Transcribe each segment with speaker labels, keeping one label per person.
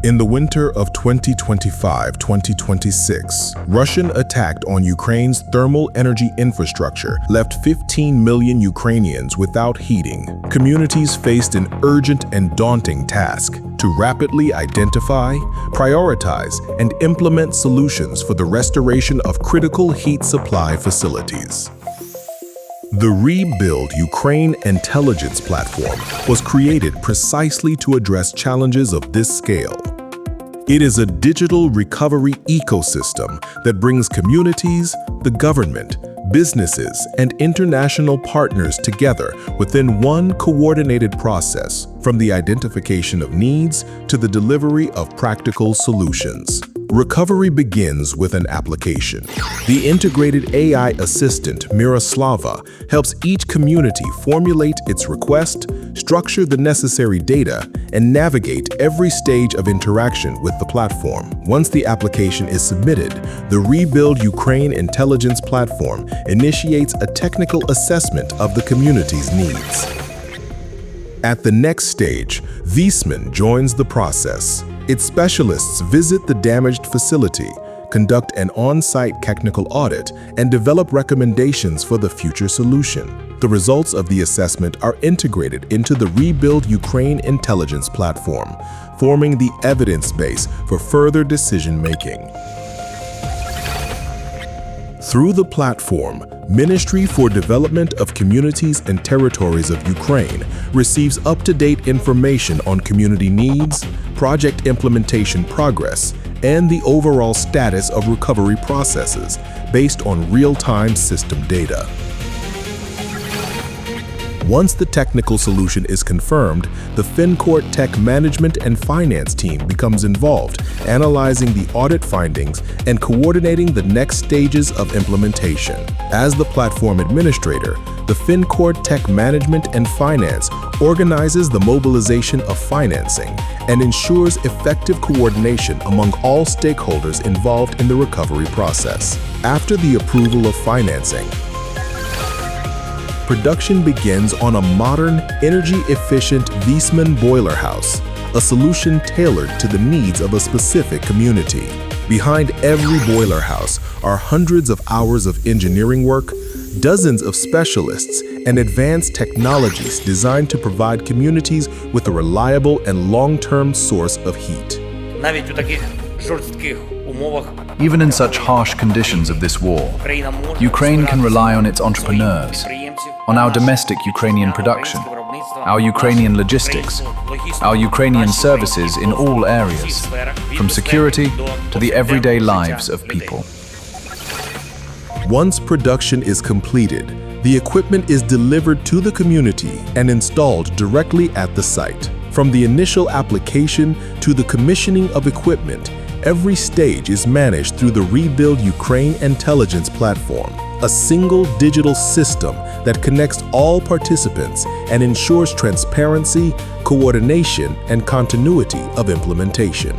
Speaker 1: In the winter of 2025-2026, Russian attack on Ukraine's thermal energy infrastructure left 15 million Ukrainians without heating. Communities faced an urgent and daunting task to rapidly identify, prioritize, and implement solutions for the restoration of critical heat supply facilities. The Rebuild Ukraine intelligence platform was created precisely to address challenges of this scale. It is a digital recovery ecosystem that brings communities, the government, businesses, and international partners together within one coordinated process, from the identification of needs to the delivery of practical solutions. Recovery begins with an application. The integrated AI assistant, Miroslava, helps each community formulate its request, structure the necessary data, and navigate every stage of interaction with the platform. Once the application is submitted, the Rebuild Ukraine intelligence platform initiates a technical assessment of the community's needs. At the next stage, Viessmann joins the process. Its specialists visit the damaged facility, conduct an on-site technical audit, and develop recommendations for the future solution. The results of the assessment are integrated into the Rebuild Ukraine intelligence platform, forming the evidence base for further decision-making. Through the platform, Ministry for Development of Communities and Territories of Ukraine receives up-to-date information on community needs, project implementation progress, and the overall status of recovery processes based on real-time system data. Once the technical solution is confirmed, the FinCourt Tech Management and Finance team becomes involved, analyzing the audit findings and coordinating the next stages of implementation. As the platform administrator, the FinCourt Tech Management and Finance organizes the mobilization of financing and ensures effective coordination among all stakeholders involved in the recovery process. After the approval of financing, production begins on a modern, energy-efficient Viessmann boiler house, a solution tailored to the needs of a specific community. Behind every boiler house are hundreds of hours of engineering work, dozens of specialists, and advanced technologies designed to provide communities with a reliable and long-term source of heat.
Speaker 2: Even in such harsh conditions of this war, Ukraine can rely on its entrepreneurs, on our domestic Ukrainian production, our Ukrainian logistics, our Ukrainian services in all areas, from security to the everyday lives of people.
Speaker 1: Once production is completed, the equipment is delivered to the community and installed directly at the site. From the initial application to the commissioning of equipment, every stage is managed through the Rebuild Ukraine intelligence platform, a single digital system that connects all participants and ensures transparency, coordination, and continuity of implementation.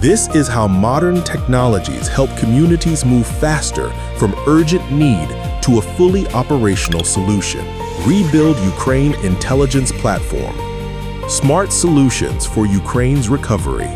Speaker 1: This is how modern technologies help communities move faster from urgent need to a fully operational solution. Rebuild Ukraine intelligence platform. Smart solutions for Ukraine's recovery.